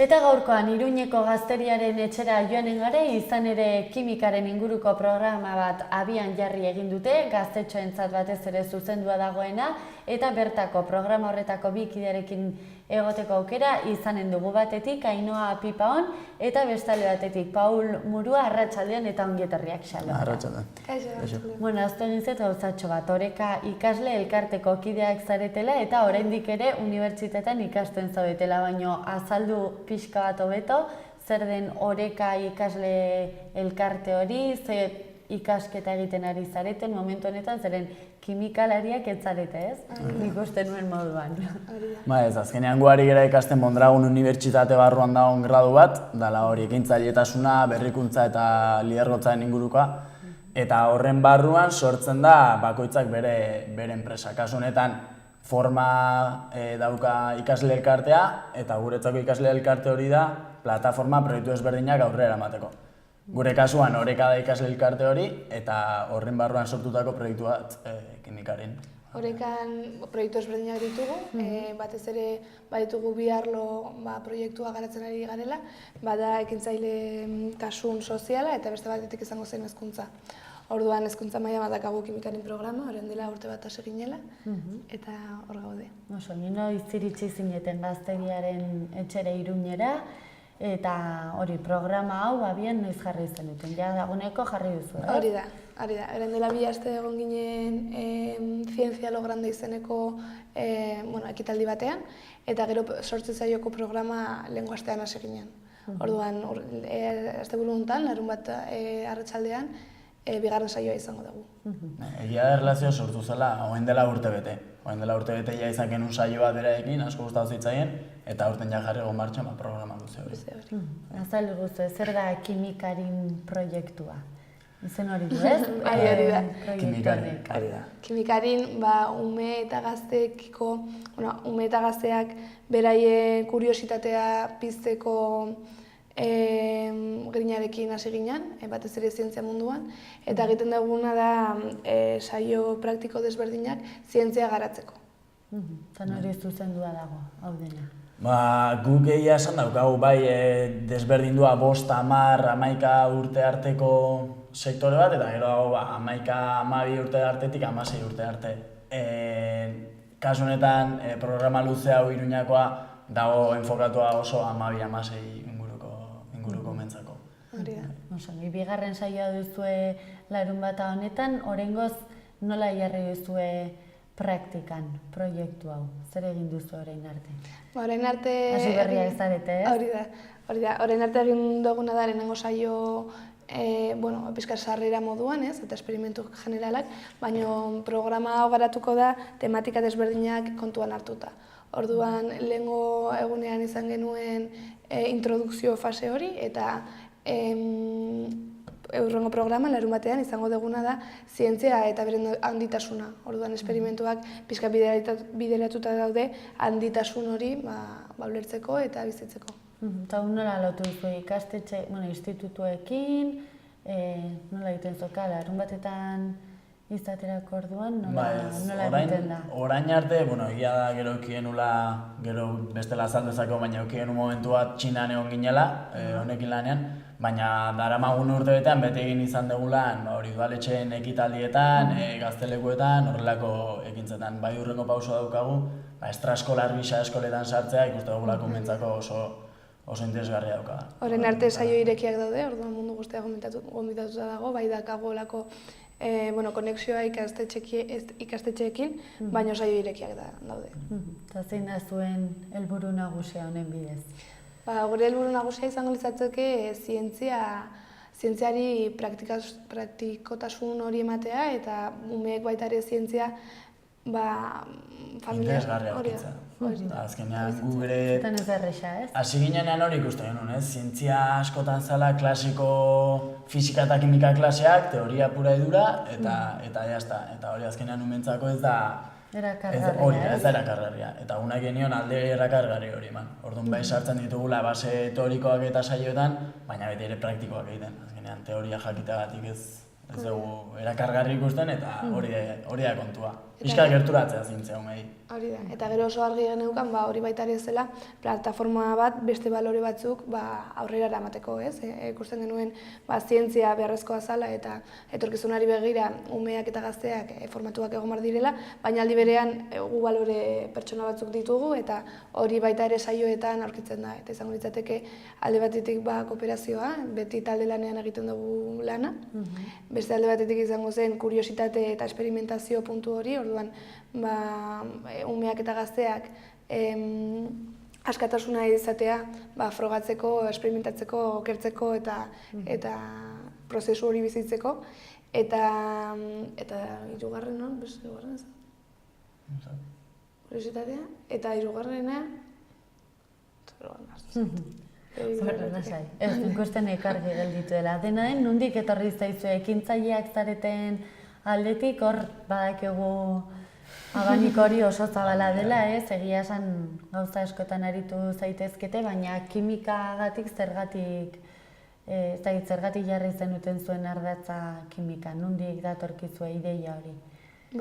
Eta gaurkoan Iruñeko gazteriaren etxera joanen gare, izan ere kimikaren inguruko programa bat abian jarri egin dute, gaztetxoentzat batez ere zuzendua dagoena, eta bertako programa horretako bi kidearekin egoteko aukera izanen dugu, batetik Ainhoa Pipaon eta bestalde batetik Paul Murua. Arratsaldean eta ongietorriak xalo. Arratsaldean. Bueno, aztu egin zet gauzatxo bat, Oreka ikasle elkarteko kideak zaretela eta oraindik ere unibertsitatean ikasten zaudetela, baino azaldu pixka bat hobeto, zer den Oreka ikasle elkarte hori, ze ikasketa egiten ari zareten momentu honetan, zeren kimikalariak ez zarete, ez? Nik uste nuen moduan. Ez, azkenean guari gara ikasten Mondragon unibertsitate barruan dagoen gradu bat, dala hori ekintzailetasuna, berrikuntza eta lidergotzaren ingurukoa, eta horren barruan sortzen da bakoitzak bere enpresa. Kasu honetan forma dauka ikasle elkartea, eta guretzako ikasle elkarte hori da plataforma proiektu ezberdinak aurrera eramateko. Gure kasuan Oreka da ikasle elkarte hori, eta horren barruan sortutako proiektu bat kimikaren. Orekan proiektu ezberdinak ditugu, batez ere baditugu bi arlo proiektua garatzen ari garela, bada ekintzaile kasun soziala eta beste batetik izango zen hezkuntza. Orduan hezkuntza maila bat dakagu kimikaren programa, orain dela urte bat hasi ginela, eta hor gaude. Oso, nino iziritsi zineten gazteriaren etxera Iruñera, eta hori programa hau abian noiz jarri zenuten, ja dagoeneko jarri duzu, eh? Hori da. Orain dela 2 aste egon ginen Zientzia lo Grande izeneko ekitaldi batean, eta gero sortze zaioko programa lehengo astean hasi ginen. Orduan, asteburu honetan, larunbat arratsaldean, bigarren saioa izango dugu. Egia da erlazioa sortu zela, orain dela urtebete. Orain dela urtebete ja izan genuen saio bat berarekin, asko gustatu zitzaien, eta aurten ja jarri egon martxan programa luze hori. Azaldu guztu, zer da kimikarin proiektua? Izen hori du, ez? Hori da. Kimikarin. Kimikarin, ume eta gazteekiko, ume eta gazteak beraien kuriositatea pizteko grinarekin hasi ginen, batez ere zientzia munduan, eta egiten duguna da saio praktiko desberdinak zientzia garatzeko. Zan hori zuzendua dago, hau dena. Guk egia esan daukagu bai desberdindua 5, 10, 11 urte arteko sektore bat, eta gero 11, 12 urte artetik 16 urte arte. Kasu honetan programa luze hau Iruñakoa dago enfokatua oso 12, 16 inguruko mentzako. Bigarren saioa duzue larunbata honetan, oraingoz nola jarri duzue praktikan proiektu hau? Zer egin duzu orain arte? Orain arte... Hasi berriak zarete, ez? Hori da. Orain arte egin duguna da lehenengo saio pixka sarrera moduan, ez, eta esperimentu generalak, baina programa hau garatuko da tematika desberdinak kontuan hartuta. Orduan, lehengo egunean izan genuen introdukzio fase hori, eta hurrengo programa, larun batean, izango duguna da zientzia eta beren handitasuna. Orduan, esperimentuak pixka bideratuta daude handitasun hori ulertzeko eta bizitzeko. Eta nola lotu duzu ikastetxe, institutuekin, nola egiten zoka, larun batetan izaterako orduan, nola egiten da? Orain arte, egia da gero ekienula, gero bestela azaldezako, baina ekienu momentu bat Txinan egon ginela, honekin lanean, baina daramagun urtebetean bete egin izan dugulan hori udaletxeen ekitaldietan, gaztelekuetan, horrelako ekintzetan. Bai hurrengo pauso daukagu, estraeskolar gisa eskoletan sartzea ikuste dugulako mentzako oso interesgarria dauka. Orain arte saio irekiak daude, orduan mundu guztia gonbidatuta dago, bai dakagolako konexioa ikastetxeekin, baina saio irekiak daude. Eta zein da zuen helburu nagusia honen bidez? Gure helburu nagusia izango litzateke zientziari praktikotasun hori ematea, eta umeek baita ere zientzia familia... Interesgarria aurkitzea. Azkenean gu bere... Zaten ez erresa, ez? Hasi ginenean hori ikusten genuen, ez? Zientzia askotan zela klasiko fisika eta kimika klaseak, teoria pura edura, eta jazta. Eta hori azkenean umentzako ez da... Erakargarria, ez da erakargarria. Eta unak genion alde erakargarri hori eman. Orduan bai sartzen ditugula base teorikoak eta saioetan, baina beti ere praktikoak egiten. Azkenean teoria jakiteagatik Ez dugu erakargarri ikusten eta hori da kontua. Pixka gerturatzea zintzea umei. Hori da, eta gero oso argi geneukan hori baita ere zela plataforma bat beste balore batzuk aurrera eramateko, ez? Ikusten genuen zientzia beharrezkoa zala eta etorkizunari begira umeak eta gazteak formatuak egon behar direla, baina aldi berean gu balore pertsona batzuk ditugu eta hori baita ere saioetan aurkitzen da. Eta izango litzateke alde batetik kooperazioa, beti talde lanean egiten dugu lana, beste alde batetik izango zen kuriositate eta esperimentazio puntu hori, orduan umeak eta gazteak askatasuna izatea frogatzeko, experimentatzeko, okertzeko eta prozesu hori bizitzeko. Eta hirugarren non, beste hirugarren ez? Kuriositatea, eta hirugarrena... Ez ikusten ekarri gelditu dela. Dena den, nondik etorri zaizu ekintzaileak zareten aldetik, hor badakigu abanik hori oso zabala dela, egia esan gauza askotan aritu zaitezkete, baina kimikagatik zergatik jarri zenuten zuen ardatza kimika, nondik datorkizue ideia hori?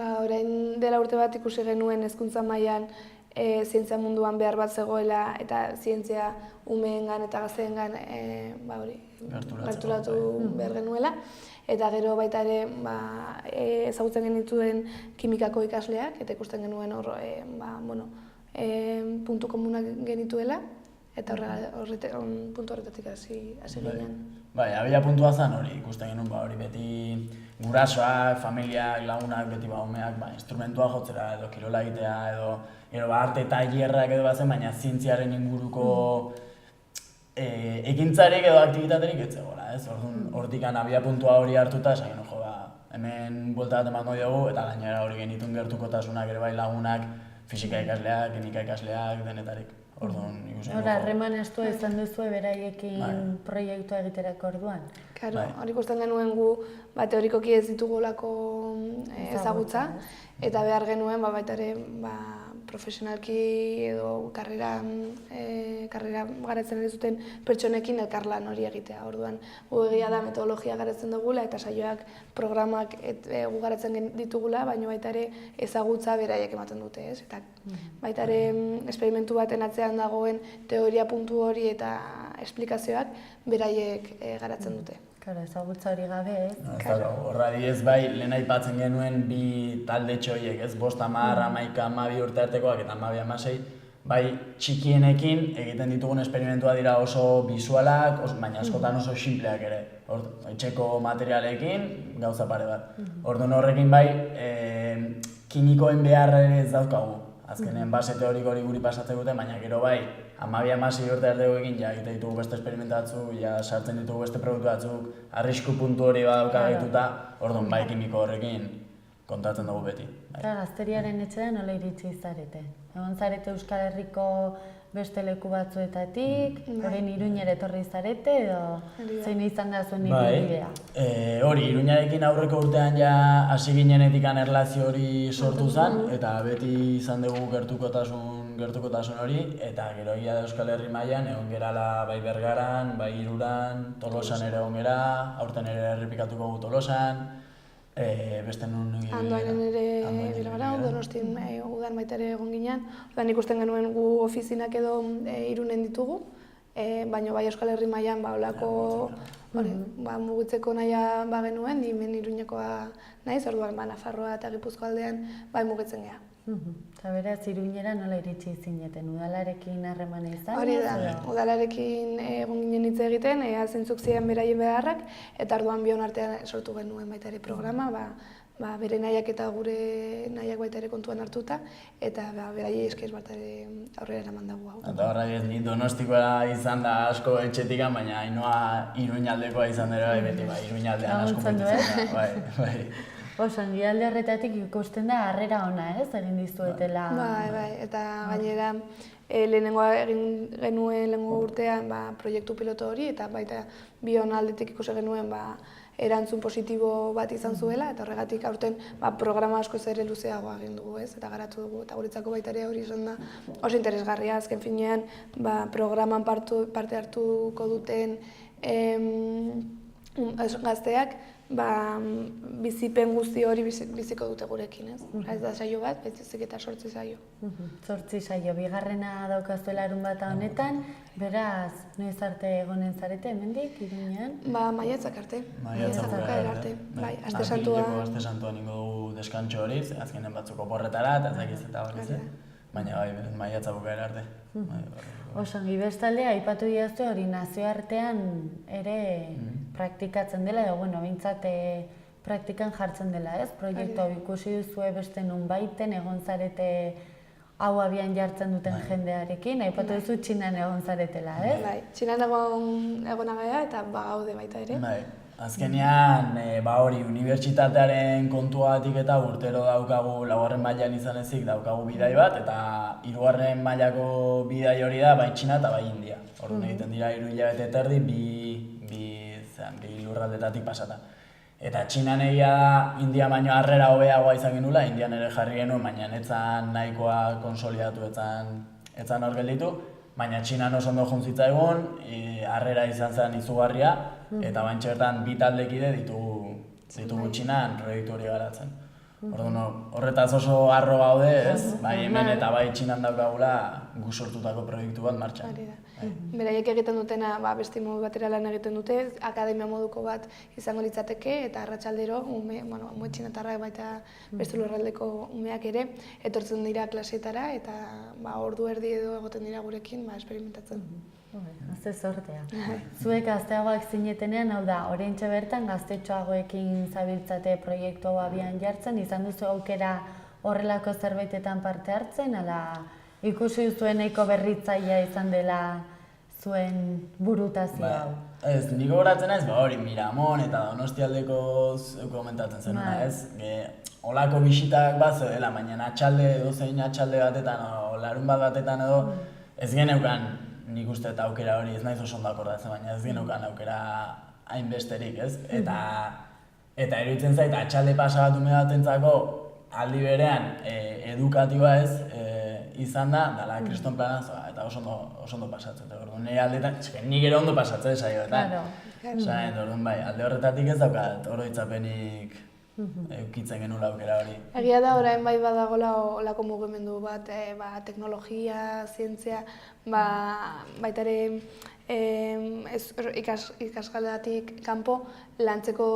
Orain dela urte bat ikusi genuen hezkuntza mailan zientzia munduan behar bat zegoela eta zientzia umeengan eta gazteengan gerturatu behar genuela. Eta gero baita ere ezagutzen genituen kimikako ikasleak eta ikusten genuen hor puntu komunak genituela eta puntu horretatik hasi ginen. Bai, abia puntua zen hori ikusten genuen hori beti gurasoak, familiak, lagunak, beti umeak instrumentua jotzera edo kirola egitea edo arte tailerrak edo bazen, baina zientziaren inguruko ekintzarik edo aktibitaterik ez zegoela, ez? Hortik abia puntua hori hartuta, esan hemen buelta bat emango diogu eta gainera hori genituen gertukotasunak ere bai lagunak, fisika ikasleak, kimika ikasleak, denetarik. Hora, harreman estua izan duzue beraiekin proiektua egiterako orduan? Claro, hori ikusten genuen gu teorikoki ez ditugulako ezagutza eta behar genuen baita ere profesionalki edo karrera garatzen ari zuten pertsonekin elkarlan hori egitea. Orduan, gu egia da metodologia garatzen dugula eta saioak programak gu garatzen ditugula, baina baita ere ezagutza beraiek ematen dute, ez? Eta baita ere esperimentu baten atzean dagoen teoria puntu hori eta esplikazioak beraiek garatzen dute. Claro, ezagutza hori gabe, ez? Horra ez bai, lehen aipatzen genuen bi talde txoiek, ez? 5, 10, 11, 12 urte artekoak eta 12, 16, bai txikienekin egiten ditugun esperimentua dira oso bisualak, baina askotan oso simpleak ere. Etxeko materialekin gauza pare bat. Orduan horrekin bai, kimikoen beharra ere ez daukagu. Azkenen base teoriko hori guri pasatzen dute, baina gero bai, 12-16 urte artekoekin egiten ditugu beste esperimentatzu, sartzen ditugu beste produktu batzuk, arrisku puntu hori badauka gaituta, orduan bai kimiko horrekin kontatzen dugu beti. Eta gazteriaren etxean nola iritsi zarete? Egon zarete Euskal Herriko beste leku batzuetatik, orain Iruñera etorri zarete edo zein izan da zuen ibilbidea? Hori, Iruñarekin aurreko urtean ja hasi ginenetik erlazio hori sortu zen eta beti izan dugu gertukotasun hori eta gero egia da Euskal Herri mailan egon gerala bai Bergaran, bai Iruran, Tolosan ere egon gera, aurten ere errepikatuko gu Tolosan, beste nun Andoainen ere Bilbao, Donostian udan baita ere egon ginen. Orduan ikusten genuen gu ofizinak edo Irunen ditugu, baina bai Euskal Herri mailan holako mugitzeko nahia genuen, ni hemen Iruñekoa naiz, orduan Nafarroa eta Gipuzkoa aldean mugitzen gea. Eta beraz, Iruñera nola iritsi zineten, udalarekin harremana izan? Hori da, udalarekin egon ginen hitz egiten, zeintzuk ziren beraien beharrak, eta orduan bion artean sortu genuen baita ere programa, bere nahiak eta gure nahiak baita ere kontuan hartuta, eta beraiei esker baita ere aurrera eraman dago hau. Eta horra ni Donostikoa izan da asko etxetikan, baina Ainoa Iruñaldekoa izan dira, beti Iruñaldean asko betitzen da. Osangi alde horretatik ikusten da harrera ona, ez? Egin dizuetela. Bai, eta gainera lehenengoa egin genuen lehenengo urtean proiektu piloto hori, eta baita bion aldetik ikusi genuen erantzun positibo bat izan zuela, eta horregatik aurten programa askoz ere luzeagoa egin dugu, ez? Eta garatu dugu, eta guretzako baita ere hori izan da oso interesgarria, azken finean programan parte hartuko duten gazteak bizipen guzti hori biziko dute gurekin, ez? Ez da saio bat, baizik eta 8 saio. 8 saio, bigarrena daukazu larunbata honetan, beraz, noiz arte egonen zarete, hemendik, Iruñean? Maiatzak arte. Maiatzak arte. Bai, aste santua. Aste santua ningo dugu deskantxo hori, azkenen batzuk oporretara, eta ezakiz eta hori baina bai, maiatza bukaera arte. Osongi, bestalde, aipatu diazte hori nazioartean ere praktikatzen dela, edo, bueno, bintzat praktikan jartzen dela, ez? Proiektu hau ikusi duzue beste nun baiten, egon zarete hau abian jartzen duten jendearekin, aipatu duzu Txinan egon zaretela, ez? Bai, Txinan egon agea eta gaude baita ere. Bai, azkenean, hori, unibertsitatearen kontuagatik eta urtero daukagu, 4. mailan izan ezik daukagu bidai bat, eta 3. mailako bidai hori da, bai Txina eta bai India. Orduan egiten dira 3 hilabete eta erdi, bi lurraldetatik pasata. Eta Txinan egia da, India baino harrera hobeagoa izan genula, Indian ere jarri genuen, baina etzan nahikoa konsolidatu, etzan hor gelditu, baina Txinan oso ondo juntzitza egun, harrera izan zen izugarria, eta bantxe bertan bi taldekide ditugu Txinan proiektu hori garatzen. Orduan, horretaz oso harro gaude, ez? Bai hemen eta bai Txinan daukagula gu sortutako proiektu bat martxan. Beraiek egiten dutena beste modu batera lan egiten dute, akademia moduko bat izango litzateke, eta arratsaldero, ume txinatarrak baita beste lurraldeko umeak ere, etortzen dira klasetara, eta ordu erdi edo egoten dira gurekin esperimentatzen. Azte sortea. Zuek gazteagoak zinetenean, hau da, oraintxe bertan gaztetxoagoekin zabiltzate proiektu hau abian jartzen, izan duzu aukera horrelako zerbaitetan parte hartzen, ala ikusi duzuen nahiko berritzailea izan dela zuen burutazio hau? Ez, niko goratzen ez, hori Miramon eta Donostialdeko komentatzen zenuna, ez? Olako bisitak bat zeudela, baina dozein atxalde batetan, larun batetan edo, ez geneukan nik uste eta aukera hori, ez naiz oso ondo akordatzen, baina ez geneukan aukera hainbesterik, ez? Eta iruditzen zait, atxalde pasagatu batentzako aldi berean edukatiba ez izan da, dala kriston planazoa, eta oso ondo pasatzen. Orduan, nire aldeetan, nik ere ondo pasatzen saioetan. Orduan, bai, alde horretatik ez daukat oroitzapenik eukitzen genula aukera hori. Egia da, orain bai badagoela olako mugimendu bat, teknologia, zientzia, baita ere ikasgelatik kanpo lantzeko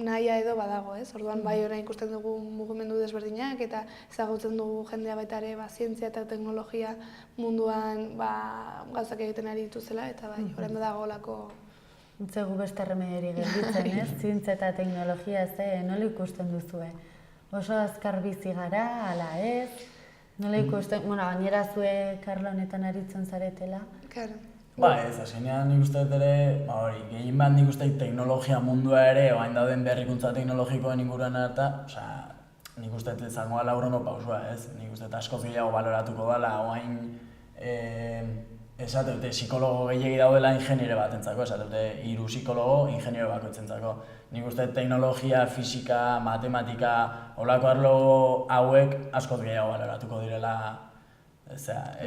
nahia edo badago, ez? Orduan bai orain ikusten dugu mugimendu desberdinak eta ezagutzen dugu jendea baita ere zientzia eta teknologia munduan gauzak egiten ari dituzela, eta bai, orain badago olako. Zegu beste remediori gelditzen, ez? Zientzia eta teknologia nola ikusten duzue? Oso azkar bizi gara, ala ez? Nola ikusten, gainera zue Karlo honetan aritzen zaretela? Ez, azkenean nik uste dut ere, gehien bat nik uste teknologia mundua ere, oain dauden berrikuntza teknologikoen inguruan harta, nik uste dut zangoa laurono pausua, ez? Nik uste dut askoz gehiago baloratuko dela, oain esate dute psikologo gehiagi daudela ingeniere batentzako, esate dute 3 psikologo ingeniero bakoitzentzako. Nik uste teknologia, fisika, matematika, holako arlo hauek askoz gehiago baloratuko direla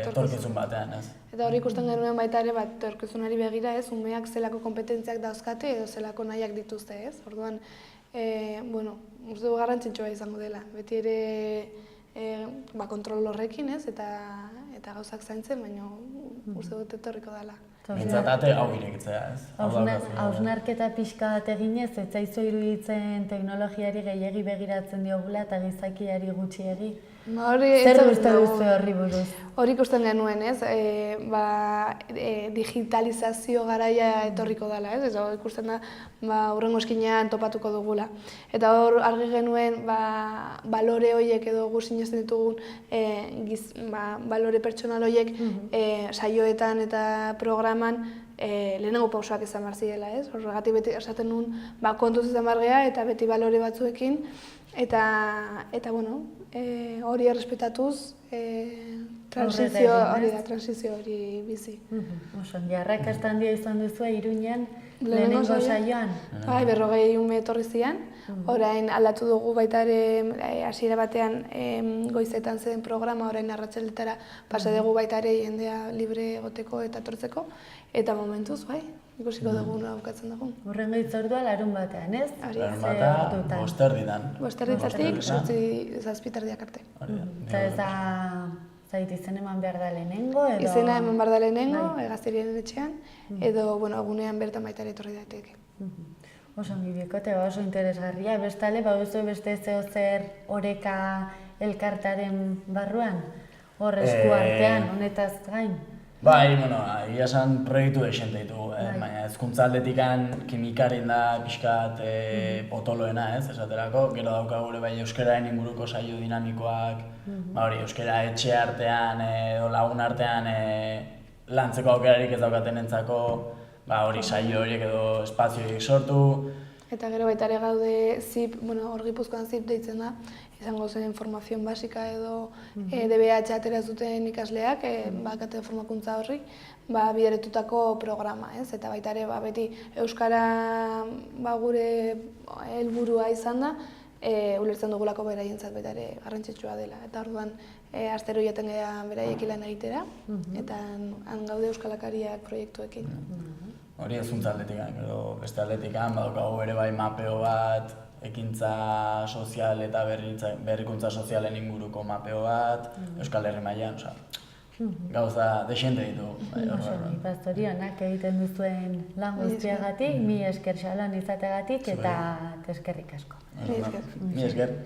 etorkizun batean, ez? Eta hori ikusten genuen baita ere, etorkizunari begira, ez? Umeak zelako kompetentziak dauzkate edo zelako nahiak dituzte, ez? Orduan, uste dugu garrantzitsua izango dela. Beti ere kontrol horrekin, ez? Eta gauzak zaintzen, baina uste dut etorriko dela. Mintzatate hau irekitzea, ez? Hausnarketa pixka bat eginez, ez zaizu iruditzen teknologiari gehiegi begiratzen diogula eta gizakiari gutxiegi? Zer uste duzu horri buruz? Hori ikusten genuen, ez? Digitalizazio garaia etorriko dela, ez? Hori ikusten da, hurrengo eskinean topatuko dugula. Eta hor argi genuen, balore horiek edo gu sinesten ditugun balore pertsonal horiek saioetan eta programan lehenengo pausoak izan behar zirela, ez? Horregatik beti esaten nuen, kontuz izan behar geha eta beti balore batzuekin, eta hori errespetatuz, transizio hori bizi. Oso, jarrakasta handia izan duzu Iruñean lehenengo saioan? Bai, 40 ume etorri zian. Orain aldatu dugu baita ere hasiera batean goizetan zen programa, orain arratsaldeetara pasa dugu baita ere jendea libre egoteko eta etortzeko. Eta momentuz, bai, ikusiko dugu nola bukatzen dugu. Hurrengo hitzordua larun batean, ez? Hori, Larunbata, ordutan? 5:00 5:00 7:30 arte. Eta ez da, zait izen eman behar da lehenengo, edo... Izena eman behar da lehenengo, Gazteriaren etxean, edo, bueno, egunean bertan baita ere etorri daiteke. Oso ongi bikote, oso interesgarria. Bestale, baduzu beste zeo zer oreka elkartaren barruan? Hor esku artean, honetaz gain? Bai, bueno, egia esan proiektu desente ditugu, baina hezkuntza aldetikan kimikarin da pixkat potoloena, ez, esaterako. Gero daukagu gure bai euskararen inguruko saio dinamikoak, hori, euskara etxe artean edo lagun artean lantzeko aukerarik ez daukatenentzako, hori saio horiek edo espazio horiek sortu. Eta gero baita ere gaude ZIP, bueno, hor Gipuzkoan ZIP deitzen da, izango zen formazion basika edo DBH atera zuten ikasleak, bakate formakuntza horri, bideratutako programa, ez? Eta baita ere beti euskara gure helburua izan da, ulertzen dugulako beraientzat baita ere garrantzitsua dela. Eta orduan astero joaten gara beraiekin lan egitera, eta han gaude euskalakariak proiektuekin. Hori hezkuntza aldetikan, edo beste aldetikan badaukagu ere bai mapeo bat, ekintza sozial eta berrikuntza sozialen inguruko mapeo bat, Euskal Herri mailan, gauza desente ditugu. Pastorionak egiten duzuen lan guztiagatik, mi esker xalan izateagatik eta eskerrik asko. Mi esker.